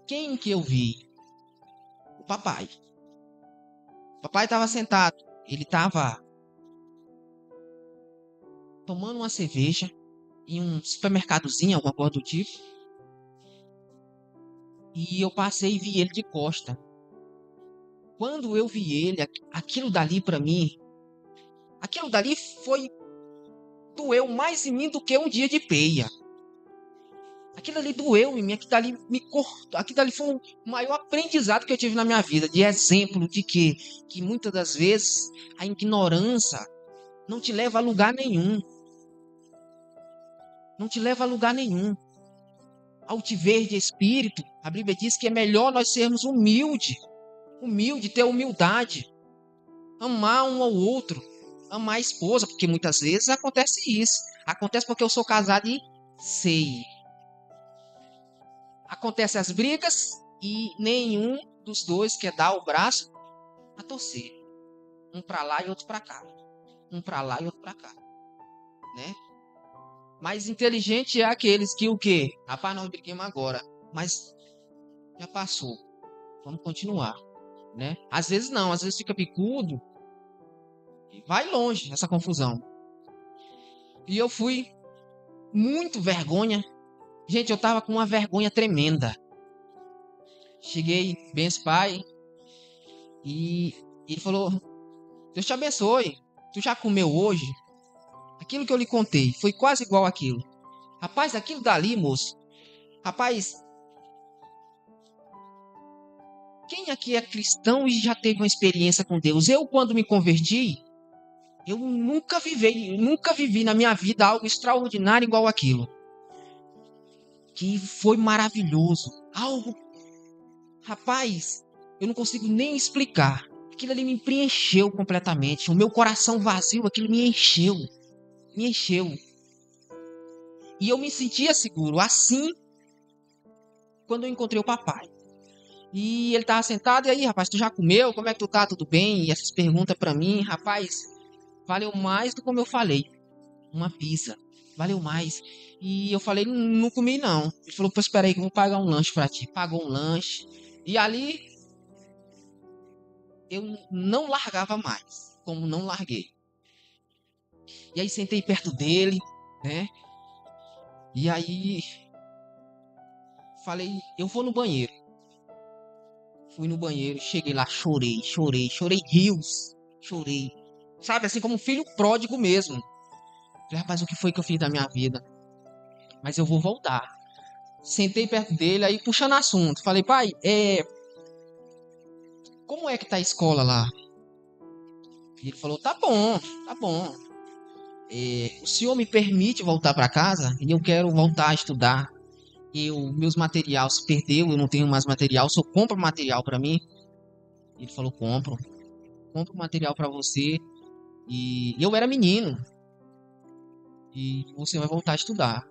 quem que eu vi? O papai. O papai tava sentado. Ele tava tomando uma cerveja em um supermercadozinho, alguma coisa do tipo. E eu passei e vi ele de costa. Quando eu vi ele, aquilo dali pra mim, aquilo dali foi doeu mais em mim do que um dia de peia. Aquilo ali doeu em mim, aquilo ali me cortou, aquilo ali foi o maior aprendizado que eu tive na minha vida, de exemplo de que muitas das vezes a ignorância não te leva a lugar nenhum. Não te leva a lugar nenhum. Altiver de espírito, a Bíblia diz que é melhor nós sermos humildes, ter humildade, amar um ao outro, amar a esposa, porque muitas vezes acontece isso. Acontece porque eu sou casado e sei. Acontecem as brigas e nenhum dos dois quer dar o braço a torcer. Um para lá e outro para cá. Um para lá e outro para cá, né? Mais inteligente é aqueles que o quê? Rapaz, nós briguemos agora, mas já passou. Vamos continuar, né? Às vezes não, às vezes fica picudo e vai longe essa confusão. E eu fui muito vergonha. Gente, eu tava com uma vergonha tremenda. Cheguei, benção, pai, e ele falou: Deus te abençoe. Tu já comeu hoje? Aquilo que eu lhe contei foi quase igual aquilo. Rapaz, aquilo dali, moço. Rapaz, quem aqui é cristão e já teve uma experiência com Deus? Eu, quando me converti, eu nunca vivi na minha vida algo extraordinário igual aquilo. Que foi maravilhoso. Algo, rapaz, eu não consigo nem explicar. Aquilo ali me preencheu completamente. O meu coração vazio, aquilo me encheu. Me encheu. E eu me sentia seguro, assim, quando eu encontrei o papai. E ele tava sentado, e aí, rapaz, tu já comeu? Como é que tu tá? Tudo bem? E essas perguntas pra mim, rapaz, valeu mais do que como eu falei. Uma pizza, valeu mais. E eu falei, não comi não. Ele falou, pois espera aí que eu vou pagar um lanche pra ti. Pagou um lanche. E ali, eu não largava mais, como não larguei. E aí sentei perto dele, né? E aí, falei, eu vou no banheiro. Fui no banheiro, cheguei lá, chorei rios, chorei. Sabe, assim como um filho pródigo mesmo. Falei, rapaz, o que foi que eu fiz da minha vida? Mas eu vou voltar. Sentei perto dele, aí puxando assunto. Falei, pai, como é que tá a escola lá? E ele falou, tá bom, tá bom. O senhor me permite voltar para casa? E eu quero voltar a estudar. Meus materiais se perdeu, eu não tenho mais material. O senhor compra material para mim? Ele falou, compro material para você. E eu era menino. E você vai voltar a estudar.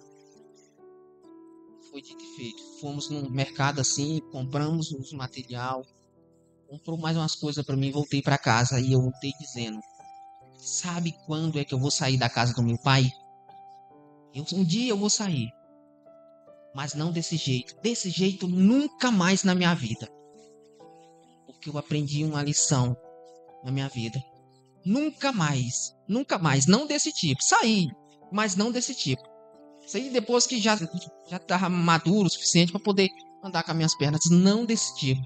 Foi dito e feito. Fomos no mercado assim, compramos os material, comprou mais umas coisas para mim, voltei para casa e eu voltei dizendo: sabe quando é que eu vou sair da casa do meu pai? Um dia eu vou sair, mas não desse jeito. Desse jeito nunca mais na minha vida, porque eu aprendi uma lição na minha vida. Nunca mais, não desse tipo. Saí, mas não desse tipo. Saí depois que já estava maduro o suficiente para poder andar com as minhas pernas, não desse tipo.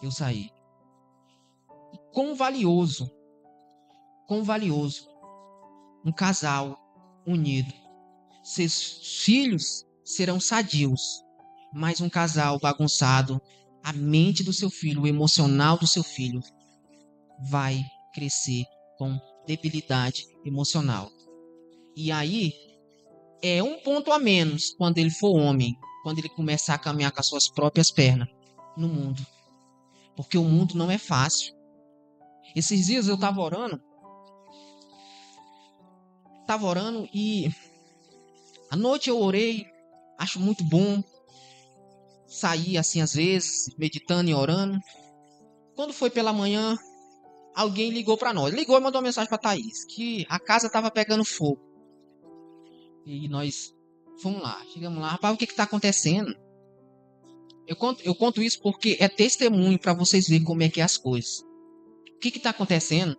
Eu saí. E quão valioso um casal unido. Seus filhos serão sadios, mas um casal bagunçado, a mente do seu filho, o emocional do seu filho, vai crescer com debilidade emocional. E aí, é um ponto a menos quando ele for homem, quando ele começar a caminhar com as suas próprias pernas no mundo. Porque o mundo não é fácil. Esses dias eu estava orando e à noite eu orei, acho muito bom sair assim às vezes, meditando e orando. Quando foi pela manhã, alguém ligou para nós. Ligou e mandou uma mensagem para Thaís que a casa estava pegando fogo. E nós fomos lá, chegamos lá. Rapaz, o que está acontecendo? Eu conto isso porque é testemunho para vocês verem como é que é as coisas. O que está acontecendo?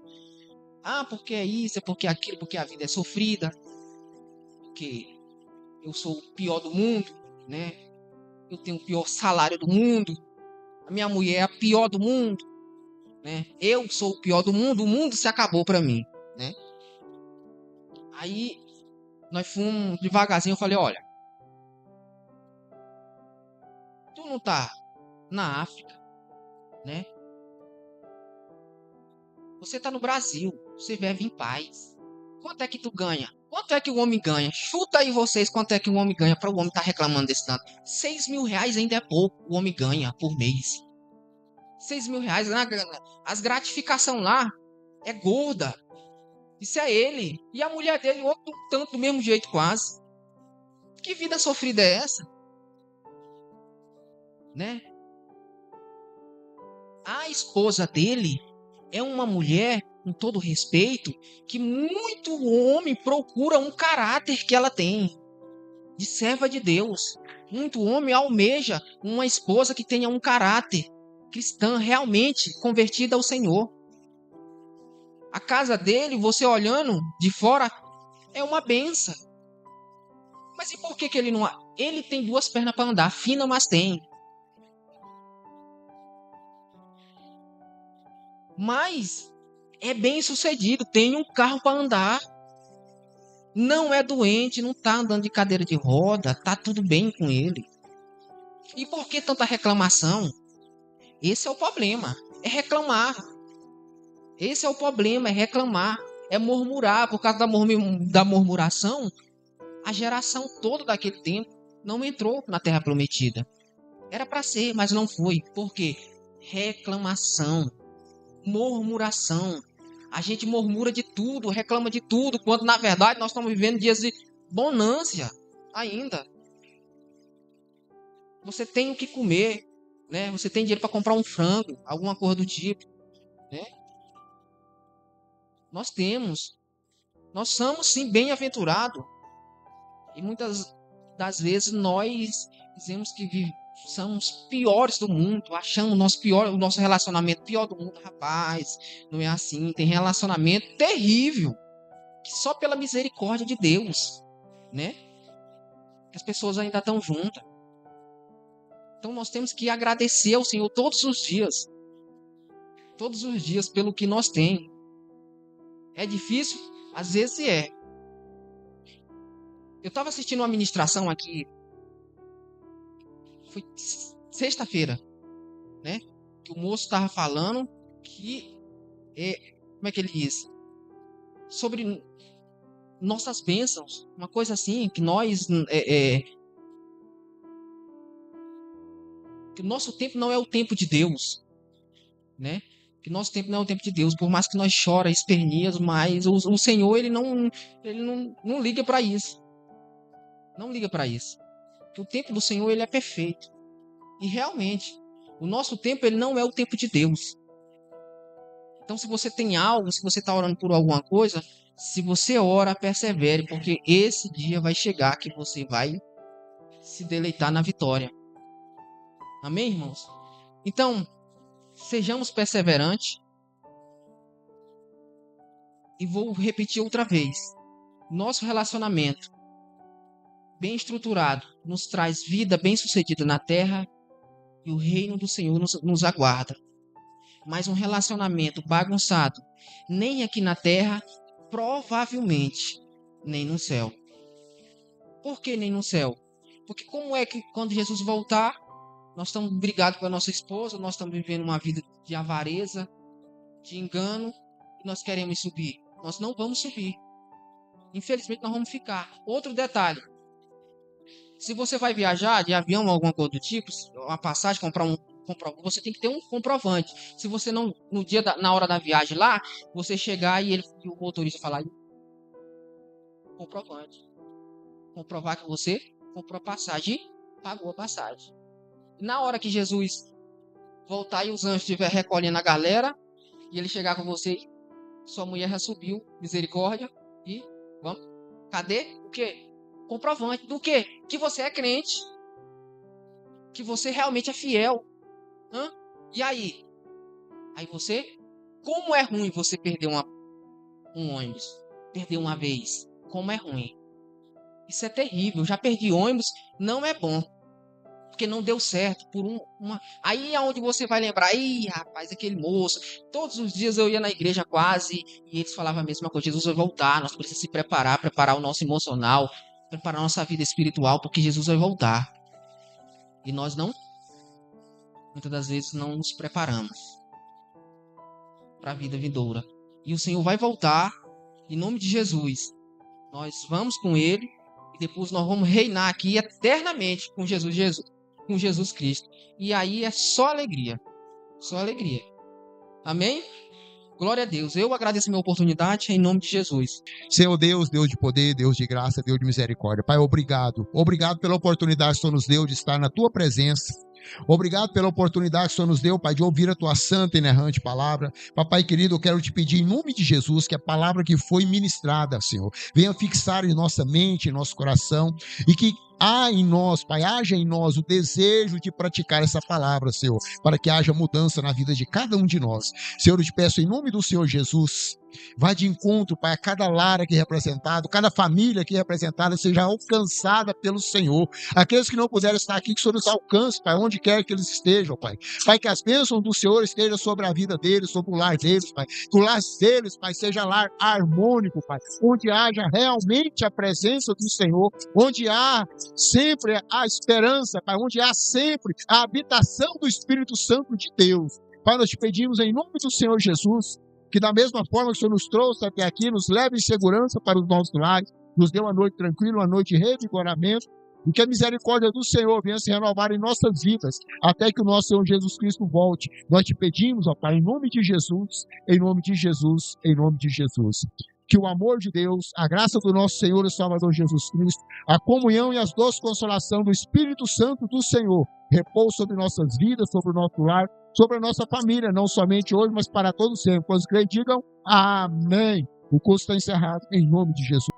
Ah, porque é isso, é porque é aquilo, porque a vida é sofrida, porque eu sou o pior do mundo, né? Eu tenho o pior salário do mundo, a minha mulher é a pior do mundo, né? Eu sou o pior do mundo, o mundo se acabou para mim, né? Aí nós fomos devagarzinho, eu falei, olha, tu não tá na África, né? Você tá no Brasil, você vive em paz. Quanto é que tu ganha? Quanto é que o homem ganha? Chuta aí vocês quanto é que o homem ganha para o homem estar reclamando desse tanto. 6.000 reais ainda é pouco, o homem ganha por mês. 6.000 reais, as gratificações lá é gorda. Isso é ele. E a mulher dele, outro tanto do mesmo jeito quase. Que vida sofrida é essa? Né? A esposa dele é uma mulher, com todo respeito, que muito homem procura um caráter que ela tem, de serva de Deus. Muito homem almeja uma esposa que tenha um caráter cristã, realmente convertida ao Senhor. A casa dele, você olhando de fora, é uma benção. Mas e por que ele não... Ele tem duas pernas para andar, fina, mas tem. Mas é bem sucedido, tem um carro para andar. Não é doente, não está andando de cadeira de roda, tá tudo bem com ele. E por que tanta reclamação? Esse é o problema, é reclamar. Esse é o problema, é reclamar, é murmurar. Por causa da murmuração, a geração toda daquele tempo não entrou na Terra Prometida. Era para ser, mas não foi. Por quê? Reclamação, murmuração. A gente murmura de tudo, reclama de tudo, quando na verdade nós estamos vivendo dias de bonança ainda. Você tem o que comer, né? Você tem dinheiro para comprar um frango, alguma coisa do tipo, né? Nós temos. Nós somos sim bem-aventurados. E muitas das vezes nós dizemos que somos piores do mundo, achamos o nosso relacionamento pior do mundo. Rapaz, não é assim. Tem relacionamento terrível, que só pela misericórdia de Deus, né? Que as pessoas ainda estão juntas. Então nós temos que agradecer ao Senhor todos os dias pelo que nós temos. É difícil? Às vezes é. Eu estava assistindo uma ministração aqui, foi sexta-feira, né? Que o moço estava falando que, como é que ele diz? Sobre nossas bênçãos, uma coisa assim, que nós, que o nosso tempo não é o tempo de Deus, né? Que nosso tempo não é o tempo de Deus, por mais que nós chora, espernias, mas o Senhor, ele não liga para isso. Não liga para isso. Que o tempo do Senhor, ele é perfeito. E realmente, o nosso tempo, ele não é o tempo de Deus. Então, se você tem algo, se você está orando por alguma coisa, se você ora, persevere, porque esse dia vai chegar que você vai se deleitar na vitória. Amém, irmãos? Então, sejamos perseverantes. E vou repetir outra vez. Nosso relacionamento bem estruturado nos traz vida bem-sucedida na terra e o reino do Senhor nos aguarda. Mas um relacionamento bagunçado, nem aqui na terra, provavelmente nem no céu. Por que nem no céu? Porque como é que quando Jesus voltar, nós estamos brigados com a nossa esposa, nós estamos vivendo uma vida de avareza, de engano, e nós queremos subir. Nós não vamos subir. Infelizmente, nós vamos ficar. Outro detalhe. Se você vai viajar de avião ou alguma coisa do tipo, uma passagem, você tem que ter um comprovante. Se você não, na hora da viagem lá, você chegar e o motorista falar, comprovante. Comprovar que você comprou a passagem e pagou a passagem. Na hora que Jesus voltar e os anjos estiver recolhendo a galera, e ele chegar com você, sua mulher já subiu, misericórdia, e vamos. Cadê? O quê? Comprovante do quê? Que você é crente. Que você realmente é fiel. Hã? E aí? Aí você... Como é ruim você perder um ônibus. Perder uma vez. Como é ruim. Isso é terrível. Eu já perdi ônibus. Não é bom. Porque não deu certo. Aí é onde você vai lembrar. Ih, rapaz, aquele moço. Todos os dias eu ia na igreja quase. E eles falavam a mesma coisa. Jesus vai voltar. Nós precisamos se preparar. Preparar o nosso emocional. Preparar a nossa vida espiritual. Porque Jesus vai voltar. E nós não... Muitas das vezes não nos preparamos para a vida vindoura. E o Senhor vai voltar em nome de Jesus. Nós vamos com Ele e depois nós vamos reinar aqui eternamente com Jesus Cristo. E aí é só alegria. Só alegria. Amém? Glória a Deus. Eu agradeço a minha oportunidade em nome de Jesus. Senhor Deus, Deus de poder, Deus de graça, Deus de misericórdia. Pai, obrigado. Obrigado pela oportunidade que o Senhor nos deu de estar na Tua presença. Obrigado pela oportunidade que o Senhor nos deu, Pai, de ouvir a Tua santa e inerrante palavra. Papai querido, eu quero te pedir em nome de Jesus que a palavra que foi ministrada, Senhor, venha fixar em nossa mente, em nosso coração, e que há em nós, Pai, haja em nós o desejo de praticar essa palavra, Senhor, para que haja mudança na vida de cada um de nós. Senhor, eu te peço em nome do Senhor Jesus, vá de encontro, Pai, a cada lar aqui representado, cada família aqui representada seja alcançada pelo Senhor. Aqueles que não puderam estar aqui, que o Senhor os alcance, Pai, onde quer que eles estejam, Pai. Pai, que as bênçãos do Senhor estejam sobre a vida deles, sobre o lar deles, Pai. Que o lar deles, Pai, seja lar harmônico, Pai, onde haja realmente a presença do Senhor, onde há sempre a esperança, Pai, onde há sempre a habitação do Espírito Santo de Deus. Pai, nós te pedimos em nome do Senhor Jesus, que da mesma forma que o Senhor nos trouxe até aqui, nos leve em segurança para os nossos lares, nos dê uma noite tranquila, uma noite de revigoramento, e que a misericórdia do Senhor venha se renovar em nossas vidas, até que o nosso Senhor Jesus Cristo volte. Nós te pedimos, ó Pai, em nome de Jesus, em nome de Jesus, em nome de Jesus. Que o amor de Deus, a graça do nosso Senhor e Salvador Jesus Cristo, a comunhão e as doces consolação do Espírito Santo do Senhor, repouse sobre nossas vidas, sobre o nosso lar, sobre a nossa família, não somente hoje, mas para todos sempre. Quando creem, digam amém. O curso está encerrado em nome de Jesus.